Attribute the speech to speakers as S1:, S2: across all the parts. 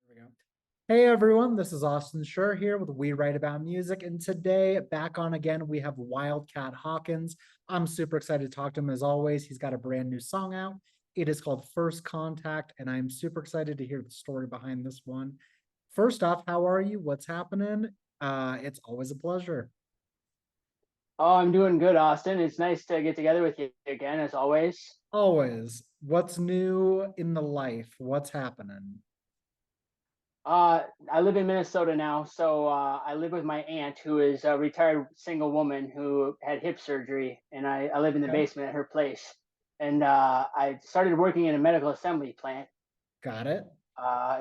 S1: We go. Hey everyone, this is Austin Schur here with We Write About Music, and today back on again we have Wildcat Hawkins. I'm super excited to talk to him as always. He's got a brand new song out. It is called First Contact, and I'm super excited to hear the story behind this one. First off, how are you? What's happening? It's always a pleasure.
S2: Oh, I'm doing good, Austin. It's nice to get together with you again, as always.
S1: Always. What's new in the life? What's happening?
S2: I live in Minnesota now, so I live with my aunt, who is a retired single woman who had hip surgery, and I live in the
S1: Okay.
S2: basement at her place. And I started working in a medical assembly plant,
S1: Got it.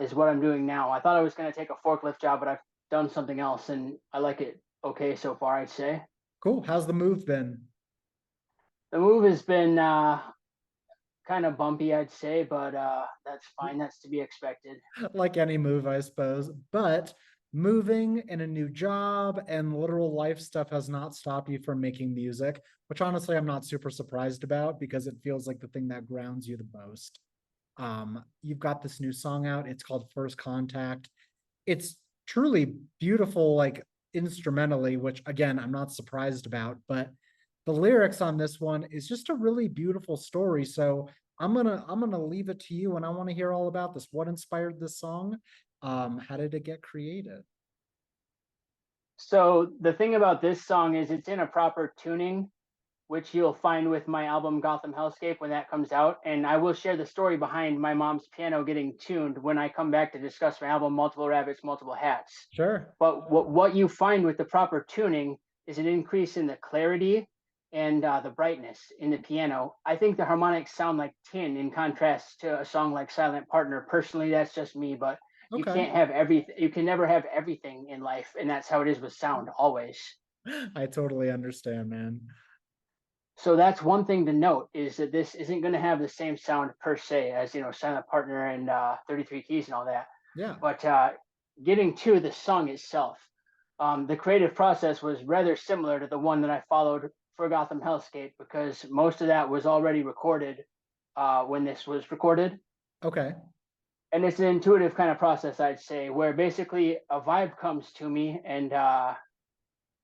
S2: is what I'm doing now. I thought I was going to take a forklift job, but I've done something else, and I like it okay so far, I'd say.
S1: Cool. How's the move been?
S2: The move has been kind of bumpy, I'd say, but that's fine. That's to be expected.
S1: Like any move, I suppose. But moving and a new job and literal life stuff has not stopped you from making music, which honestly I'm not super surprised about because it feels like the thing that grounds you the most. You've got this new song out. It's called First Contact. It's truly beautiful, like instrumentally, which again, I'm not surprised about, but the lyrics on this one is just a really beautiful story. So I'm gonna leave it to you and I want to hear all about this. What inspired this song? How did it get created?
S2: So the thing about this song is it's in a proper tuning, which you'll find with my album Gotham Hellscape when that comes out. And I will share the story behind my mom's piano getting tuned when I come back to discuss my album Multiple Rabbits, Multiple Hats.
S1: Sure.
S2: But what you find with the proper tuning is an increase in the clarity and the brightness in the piano. I think the harmonics sound like tin in contrast to a song like Silent Partner. Personally, that's just me, but you
S1: Okay.
S2: can't have everything. You can never have everything in life, and that's how it is with sound always.
S1: I totally understand, man.
S2: So that's one thing to note is that this isn't going to have the same sound per se as Silent Partner and 33 Keys and all that.
S1: Yeah.
S2: But getting to the song itself, the creative process was rather similar to the one that I followed for Gotham Hellscape because most of that was already recorded when this was recorded.
S1: Okay.
S2: And it's an intuitive kind of process, I'd say, where basically a vibe comes to me and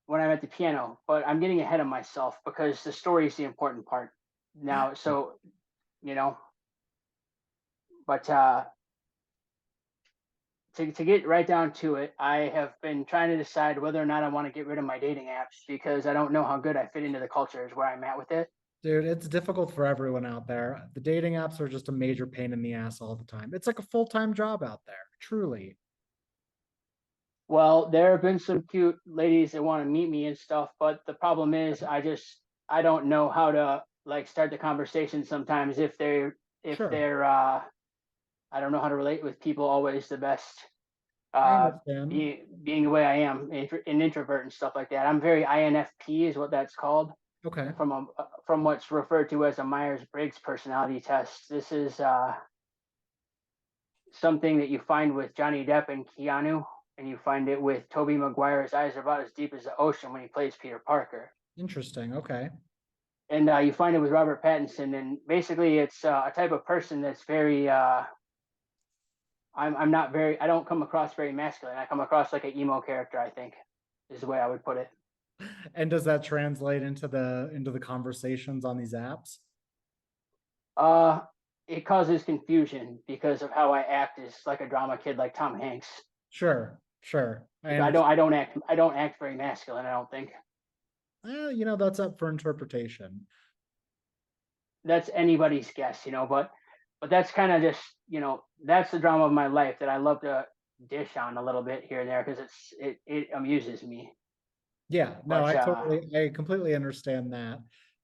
S2: when I'm at the piano, but I'm getting ahead of myself because the story is the important part now. So, you know, but to get right down to it, I have been trying to decide whether or not I want to get rid of my dating apps because I don't know how good I fit into the culture, is where I'm at with it.
S1: Dude, it's difficult for everyone out there. The dating apps are just a major pain in the ass all the time. It's like a full-time job out there, truly.
S2: Well, there have been some cute ladies that want to meet me and stuff, but the problem is I don't know how to like start the conversation sometimes if
S1: Sure.
S2: they're I don't know how to relate with people always the best.
S1: I understand.
S2: Being the way I am, an introvert and stuff like that. I'm very INFP is what that's called
S1: Okay.
S2: from what's referred to as a Myers-Briggs personality test. This is something that you find with Johnny Depp and Keanu, and you find it with Tobey Maguire. His eyes are about as deep as the ocean when he plays Peter Parker.
S1: Interesting. Okay.
S2: And you find it with Robert Pattinson, and basically it's a type of person that's very. I'm not very. I don't come across very masculine. I come across like an emo character. I think is the way I would put it.
S1: And does that translate into the conversations on these apps?
S2: Uh, it causes confusion because of how I act as like a drama kid, like Tom Hanks.
S1: Sure, sure. I
S2: Like
S1: understand.
S2: I don't act very masculine. I don't think
S1: That's up for interpretation.
S2: that's anybody's guess, but that's kind of just, that's the drama of my life that I love to dish on a little bit here and there because it amuses me.
S1: Yeah, no,
S2: But
S1: I completely understand that.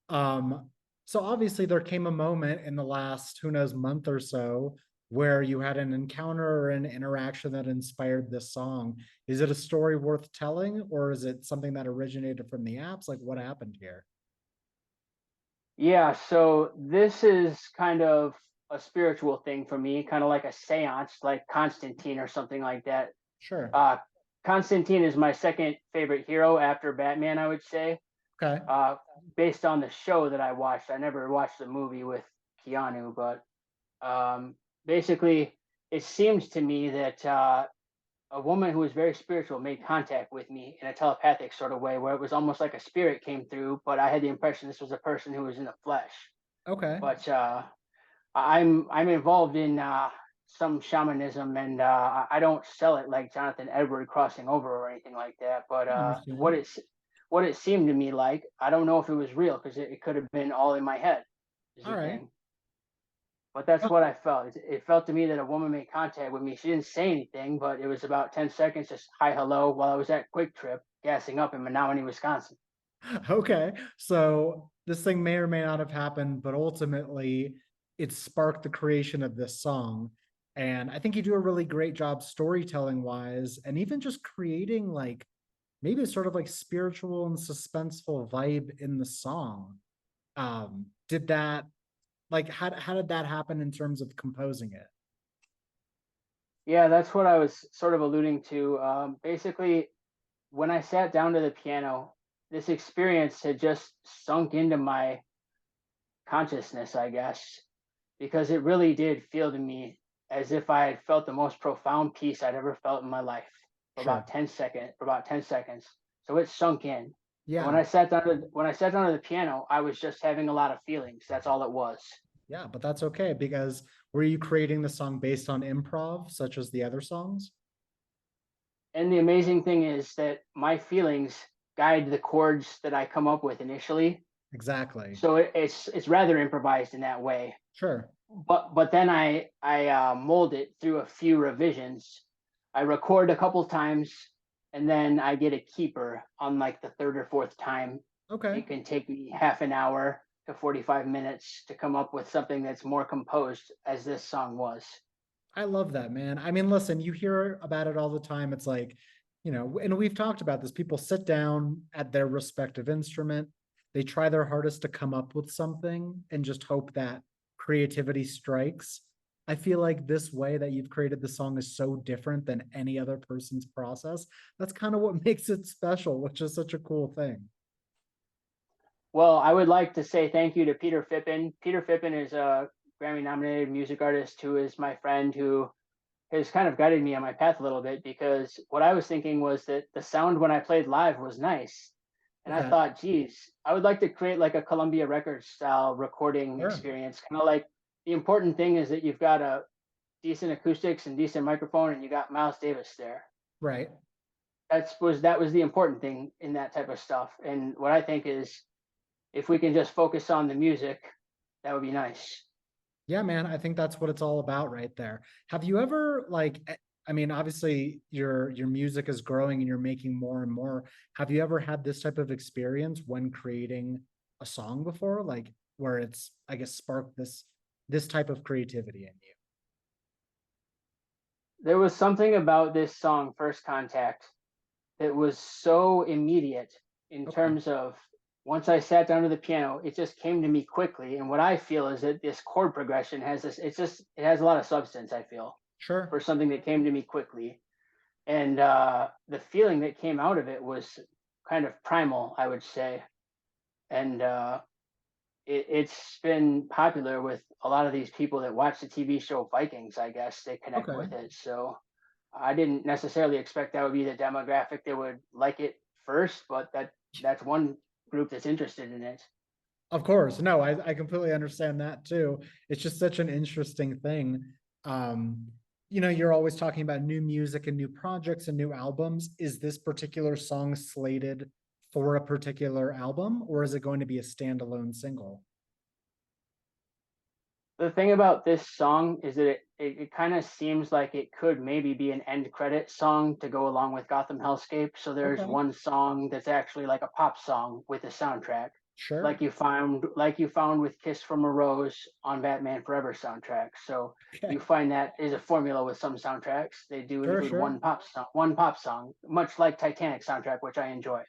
S1: Um, so obviously there came a moment in the last, who knows, month or so where you had an encounter or an interaction that inspired this song. Is it a story worth telling, or is it something that originated from the apps? Like what happened here?
S2: yeah, so this is kind of a spiritual thing for me, kind of like a seance, like Constantine or something like that.
S1: Sure.
S2: Uh, Constantine is my second favorite hero after Batman, I would say.
S1: Okay.
S2: Uh, Based on the show that I watched. I never watched the movie with Keanu, but basically it seems to me that a woman who was very spiritual made contact with me in a telepathic sort of way, where it was almost like a spirit came through, but I had the impression this was a person who was in the flesh.
S1: Okay.
S2: But I'm involved in some shamanism, and I don't sell it like Jonathan Edward crossing over or anything like that. But
S1: I understand.
S2: what it seemed to me like, I don't know if it was real because it could have been all in my head. Is
S1: All
S2: the
S1: right.
S2: thing. But that's what I felt. It felt to me that a woman made contact with me. She didn't say anything, but it was about 10 seconds, just hi, hello, while I was at Quick Trip gassing up in Menominee, Wisconsin.
S1: Okay. So this thing may or may not have happened, but ultimately it sparked the creation of this song. And I think you do a really great job storytelling wise, and even just creating like maybe a sort of like spiritual and suspenseful vibe in the song. Did that like how did that happen in terms of composing it?
S2: Yeah, that's what I was sort of alluding to. Basically, when I sat down to the piano, this experience had just sunk into my consciousness, I guess, because it really did feel to me as if I had felt the most profound peace I'd ever felt in my life
S1: Sure.
S2: for about 10 seconds. So it sunk in. And
S1: Yeah.
S2: when I sat down to the piano, I was just having a lot of feelings. That's all it was.
S1: Yeah, but that's okay because were you creating the song based on improv, such as the other songs?
S2: And the amazing thing is that my feelings guide the chords that I come up with initially.
S1: Exactly.
S2: So it's rather improvised in that way.
S1: Sure.
S2: But then I mold it through a few revisions. I record a couple times, and then I get a keeper on like the third or fourth time.
S1: Okay.
S2: It can take me half an hour to 45 minutes to come up with something that's more composed, as this song was.
S1: I love that, man. I mean, listen, you hear about it all the time. It's like, and we've talked about this. People sit down at their respective instrument, they try their hardest to come up with something and just hope that creativity strikes. I feel like this way that you've created the song is so different than any other person's process. That's kind of what makes it special, which is such a cool thing.
S2: Well, I would like to say thank you to Peter Fippen. Peter Fippen is a Grammy nominated music artist who is my friend who has kind of guided me on my path a little bit, because what I was thinking was that the sound when I played live was nice. And I
S1: Okay.
S2: thought, geez, I would like to create like a Columbia Records style recording
S1: Sure.
S2: experience. Kind of like the important thing is that you've got a decent acoustics and decent microphone and you got Miles Davis there.
S1: Right.
S2: That was the important thing in that type of stuff. And what I think is if we can just focus on the music, that would be nice.
S1: Yeah, man, I think that's what it's all about right there. Have you ever I mean, obviously your music is growing and you're making more and more. Have you ever had this type of experience when creating a song before, like where it's, I guess, sparked this type of creativity in you?
S2: There was something about this song, First Contact, that was so immediate in
S1: Okay,
S2: terms of once I sat down to the piano, it just came to me quickly. And what I feel is that this chord progression has this, it has a lot of substance, I feel,
S1: sure.
S2: for something that came to me quickly. And the feeling that came out of it was kind of primal, I would say. And it's been popular with a lot of these people that watch the TV show Vikings, I guess they connect
S1: Okay.
S2: with it. So I didn't necessarily expect that would be the demographic that would like it first, but that's one group that's interested in it.
S1: Of course. No, I completely understand that too. It's just such an interesting thing. Um, you're always talking about new music and new projects and new albums. Is this particular song slated for a particular album, or is it going to be a standalone single?
S2: The thing about this song is that it kind of seems like it could maybe be an end credit song to go along with Gotham Hellscape. So there's
S1: Okay,
S2: one song that's actually like a pop song with a soundtrack,
S1: sure.
S2: like you found with Kiss from a Rose on Batman Forever soundtrack. So
S1: Okay,
S2: you find that is a formula with some soundtracks. They do
S1: sure,
S2: include
S1: sure.
S2: one pop song, much like Titanic soundtrack, which I enjoy.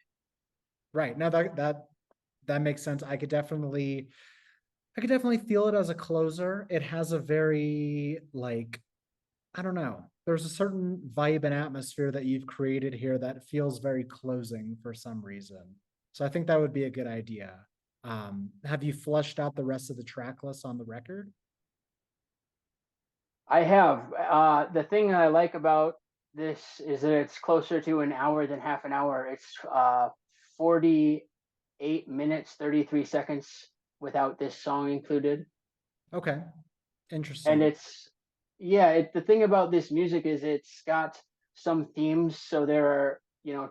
S1: Right. Now that makes sense. I could definitely feel it as a closer. It has a very like I don't know. There's a certain vibe and atmosphere that you've created here that feels very closing for some reason. So I think that would be a good idea. Have you fleshed out the rest of the track list on the record?
S2: I have. The thing that I like about this is that it's closer to an hour than half an hour. It's 48 minutes, 33 seconds without this song included.
S1: Okay,
S2: And
S1: interesting.
S2: it's, yeah, the thing about this music is it's got some themes. So there are,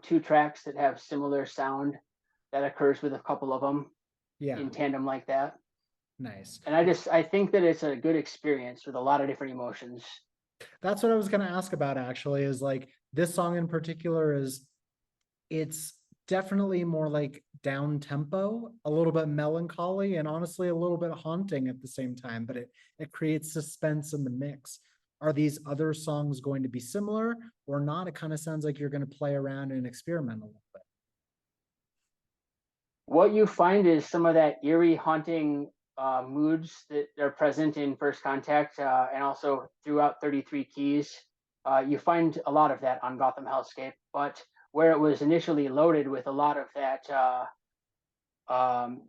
S2: two tracks that have similar sound that occurs with a couple of them
S1: Yeah,
S2: in tandem like that.
S1: nice.
S2: And I think that it's a good experience with a lot of different emotions.
S1: That's what I was going to ask about actually, is like this song in particular is it's definitely more like down tempo, a little bit melancholy, and honestly a little bit haunting at the same time, but it creates suspense in the mix. Are these other songs going to be similar or not? It kind of sounds like you're going to play around and experiment a little bit.
S2: What you find is some of that eerie, haunting moods that are present in First Contact, and also throughout 33 Keys. You find a lot of that on Gotham Hellscape, but where it was initially loaded with a lot of that um,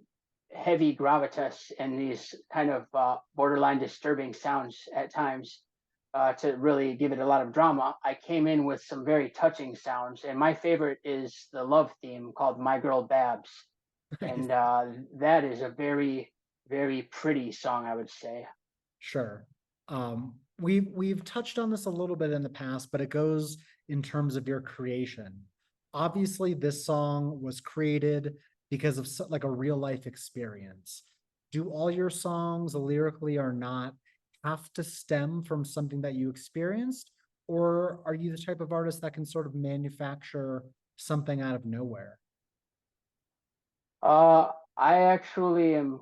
S2: heavy gravitas and these kind of borderline disturbing sounds at times, to really give it a lot of drama, I came in with some very touching sounds. And my favorite is the love theme called My Girl Babs.
S1: Nice.
S2: And that is a very, very pretty song, I would say.
S1: Sure. We've touched on this a little bit in the past, but it goes in terms of your creation. Obviously, this song was created because of like a real life experience. Do all your songs lyrically or not have to stem from something that you experienced, or are you the type of artist that can sort of manufacture something out of nowhere?
S2: I actually am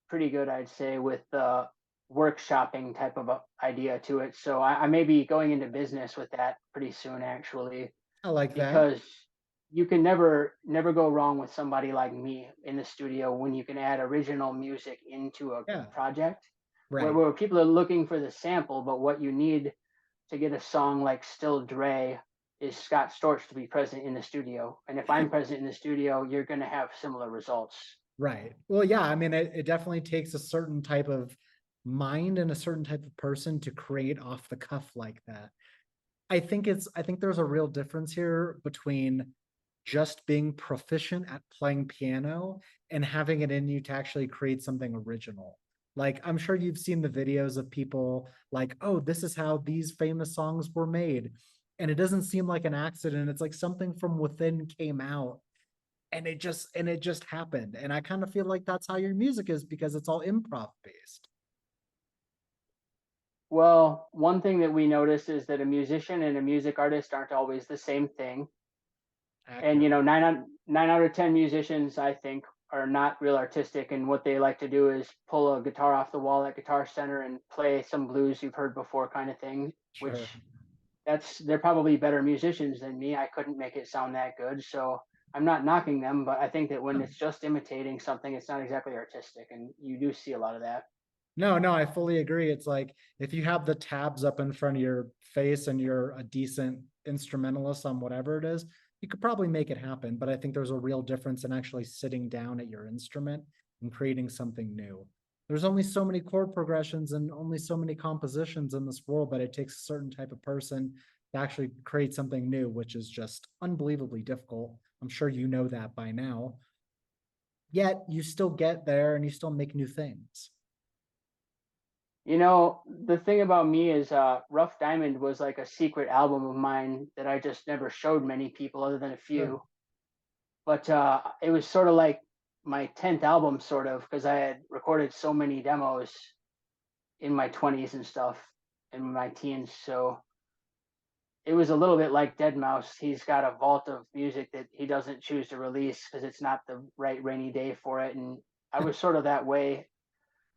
S2: pretty good, I'd say, with the workshopping type of a idea to it. So I may be going into business with that pretty soon, actually,
S1: I like that.
S2: because you can never go wrong with somebody like me in the studio when you can add original music into a
S1: Yeah,
S2: project where,
S1: right.
S2: where people are looking for the sample, but what you need to get a song like Still Dre is Scott Storch to be present in the studio. And if I'm present in the studio, you're going to have similar results.
S1: Right. Well, yeah, I mean, it definitely takes a certain type of mind and a certain type of person to create off the cuff like that. I think there's a real difference here between just being proficient at playing piano and having it in you to actually create something original. Like, I'm sure you've seen the videos of people like, oh, this is how these famous songs were made. And it doesn't seem like an accident. It's like something from within came out and it just happened. And I kind of feel like that's how your music is because it's all improv based.
S2: Well, one thing that we notice is that a musician and a music artist aren't always the same thing. And
S1: Accurate.
S2: nine out of 10 musicians, I think, are not real artistic. And what they like to do is pull a guitar off the wall at Guitar Center and play some blues you've heard before kind of thing,
S1: Sure.
S2: which they're probably better musicians than me. I couldn't make it sound that good. So I'm not knocking them, but I think that when it's just imitating something, it's not exactly artistic. And you do see a lot of that.
S1: No, no, I fully agree. It's like if you have the tabs up in front of your face and you're a decent instrumentalist on whatever it is, you could probably make it happen. But I think there's a real difference in actually sitting down at your instrument and creating something new. There's only so many chord progressions and only so many compositions in this world that it takes a certain type of person to actually create something new, which is just unbelievably difficult. I'm sure you know that by now. Yet you still get there and you still make new things.
S2: The thing about me is Rough Diamond was like a secret album of mine that I just never showed many people other than a
S1: Sure.
S2: few. But it was sort of like my 10th album, sort of, because I had recorded so many demos in my 20s and stuff, in my teens. So it was a little bit like Dead Mouse. He's got a vault of music that he doesn't choose to release because it's not the right rainy day for it. And I was sort of that way.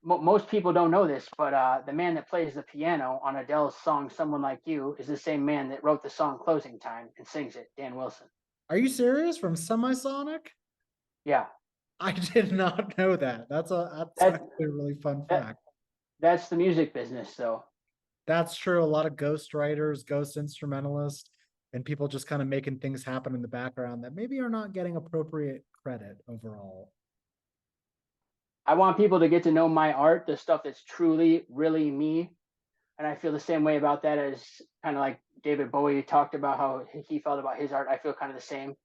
S2: Most people don't know this, but the man that plays the piano on Adele's song "Someone Like You" is the same man that wrote the song "Closing Time" and sings it, Dan Wilson.
S1: Are you serious? From Semisonic?
S2: Yeah,
S1: I did not know that. That's
S2: that
S1: actually a really fun
S2: that
S1: fact.
S2: that's the music business, though.
S1: That's true. A lot of ghost writers, ghost instrumentalists, and people just kind of making things happen in the background that maybe are not getting appropriate credit overall.
S2: I want people to get to know my art, the stuff that's truly, really me, and I feel the same way about that as kind of like David Bowie talked about how he felt about his art. I feel kind of the same.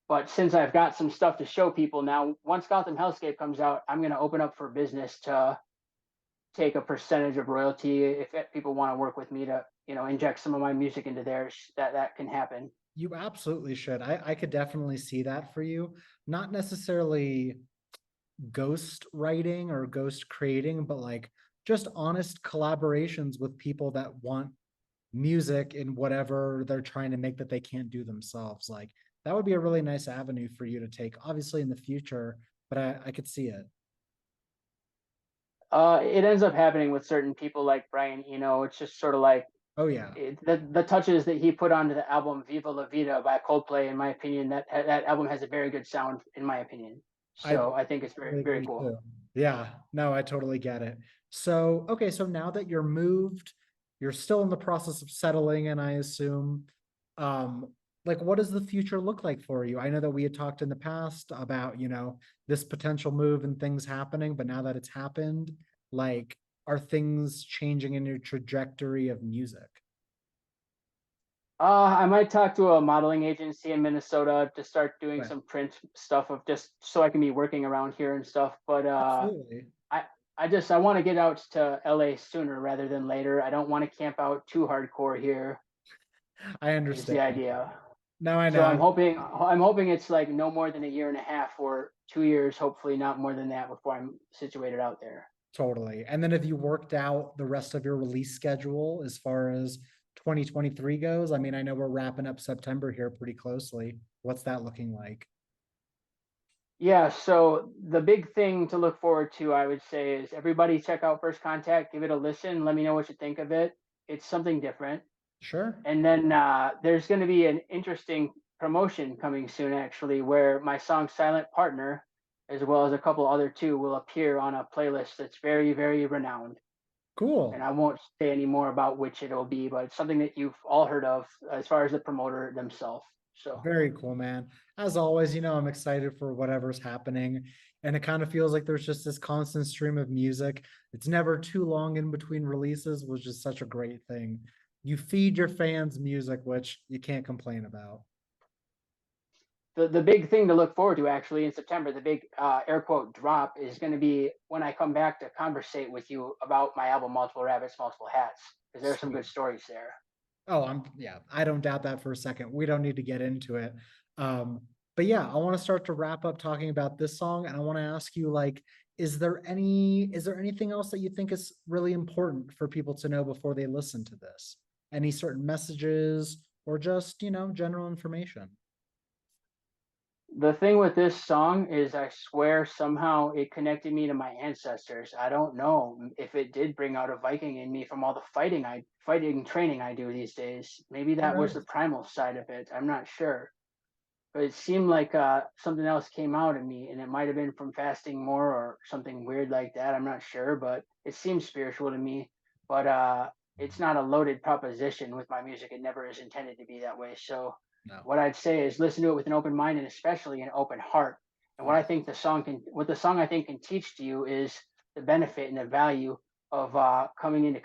S2: But since I've got some stuff to show people now, once Gotham Hellscape comes out, I'm going to open up for business to take a percentage of royalty if people want to work with me to, inject some of my music into theirs. That can happen.
S1: You absolutely should. I could definitely see that for you. Not necessarily ghost writing or ghost creating, but like just honest collaborations with people that want music in whatever they're trying to make that they can't do themselves. Like that would be a really nice avenue for you to take, obviously in the future, but I could see it.
S2: It ends up happening with certain people like Brian Eno. It's just sort of like
S1: Oh yeah.
S2: the touches that he put onto the album Viva La Vida by Coldplay. In my opinion, that album has a very good sound, in my opinion.
S1: I
S2: So I think it's very,
S1: totally
S2: very
S1: agree
S2: cool.
S1: too. Yeah, no, I totally get it. So, okay, so now that you're moved, you're still in the process of settling, and I assume, um, like what does the future look like for you? I know that we had talked in the past about, this potential move and things happening, but now that it's happened, like, are things changing in your trajectory of music?
S2: I might talk to a modeling agency in Minnesota to start doing
S1: Right.
S2: some print stuff of just so I can be working around here and stuff. But
S1: Absolutely.
S2: I I want to get out to LA sooner rather than later. I don't want to camp out too hardcore here.
S1: I
S2: Is
S1: understand.
S2: the idea.
S1: No, I
S2: So
S1: know.
S2: I'm hoping it's like no more than a year and a half or 2 years, hopefully not more than that before I'm situated out there.
S1: Totally. And then have you worked out the rest of your release schedule as far as 2023 goes? I mean, I know we're wrapping up September here pretty closely. What's that looking like?
S2: Yeah, so the big thing to look forward to, I would say, is everybody check out First Contact, give it a listen, let me know what you think of it. It's something different.
S1: Sure.
S2: And then there's going to be an interesting promotion coming soon, actually, where my song Silent Partner, as well as a couple other two, will appear on a playlist that's very, very renowned. And
S1: Cool.
S2: I won't say any more about which it'll be, but it's something that you've all heard of as far as the promoter themselves. So
S1: Very cool, man. As always, I'm excited for whatever's happening. And it kind of feels like there's just this constant stream of music. It's never too long in between releases, which is such a great thing. You feed your fans music, which you can't complain about.
S2: the big thing to look forward to actually in September, the big air quote drop is going to be when I come back to conversate with you about my album Multiple Rabbits, Multiple Hats, because there are some
S1: Sweet.
S2: good stories there.
S1: Oh, yeah, I don't doubt that for a second. We don't need to get into it. But yeah, I want to start to wrap up talking about this song, and I want to ask you, like, is there anything else that you think is really important for people to know before they listen to this? Any certain messages or just, general information?
S2: The thing with this song is I swear somehow it connected me to my ancestors. I don't know if it did bring out a Viking in me from all the fighting training I do these days. Maybe
S1: Who
S2: that was the
S1: knows?
S2: primal side of it. I'm not sure. But it seemed like something else came out of me, and it might have been from fasting more or something weird like that. I'm not sure, but it seems spiritual to me. But it's not a loaded proposition with my music. It never is intended to be that way. So
S1: No.
S2: what I'd say is listen to it with an open mind and especially an open heart. And
S1: Yeah.
S2: what the song I think can teach to you is the benefit and the value of coming into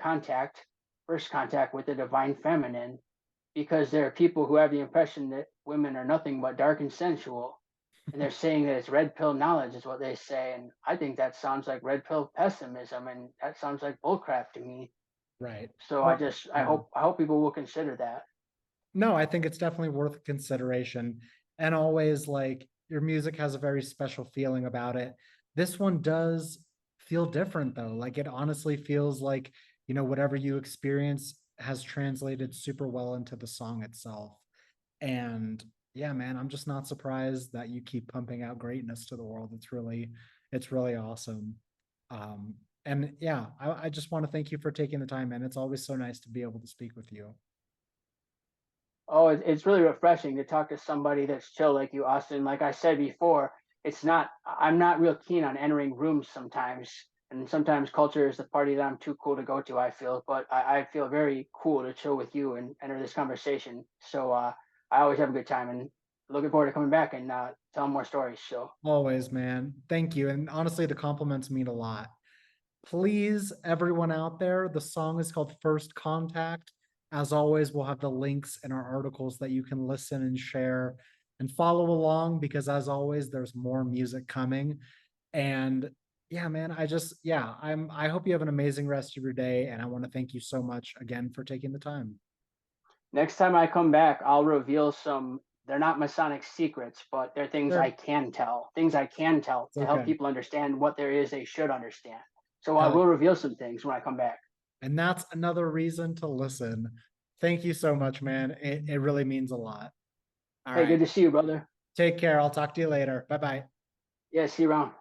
S2: first contact with the divine feminine, because there are people who have the impression that women are nothing but dark and sensual. And they're saying that it's red pill knowledge, is what they say. And I think that sounds like red pill pessimism, and that sounds like bullcrap to me.
S1: Right.
S2: So
S1: Well, yeah.
S2: I hope people will consider that.
S1: No, I think it's definitely worth consideration. And always, like, your music has a very special feeling about it. This one does feel different though. Like it honestly feels like, whatever you experience has translated super well into the song itself. And yeah, man, I'm just not surprised that you keep pumping out greatness to the world. It's really awesome. Um, and yeah, I just want to thank you for taking the time, man. It's always so nice to be able to speak with you.
S2: Oh, it's really refreshing to talk to somebody that's chill like you, Austin. Like I said before, I'm not real keen on entering rooms sometimes. And sometimes culture is the party that I'm too cool to go to, I feel. But I feel very cool to chill with you and enter this conversation. So I always have a good time and looking forward to coming back and telling more stories. So
S1: Always, man. Thank you. And honestly, the compliments mean a lot. Please, everyone out there, the song is called First Contact. As always, we'll have the links in our articles that you can listen and share and follow along, because as always, there's more music coming. And yeah, man, I hope you have an amazing rest of your day. And I want to thank you so much again for taking the time.
S2: Next time I come back, I'll reveal some. They're not Masonic secrets, but they're things I
S1: Sure.
S2: can tell. Things I can tell
S1: It's
S2: to help
S1: okay.
S2: people understand what there is they should understand. So I
S1: Hell,
S2: will reveal some things when I come back.
S1: and that's another reason to listen. Thank you so much, man. It really means a lot. All
S2: Hey,
S1: right.
S2: good to see you, brother.
S1: Take care. I'll talk to you later. Bye bye.
S2: Yeah, see you around.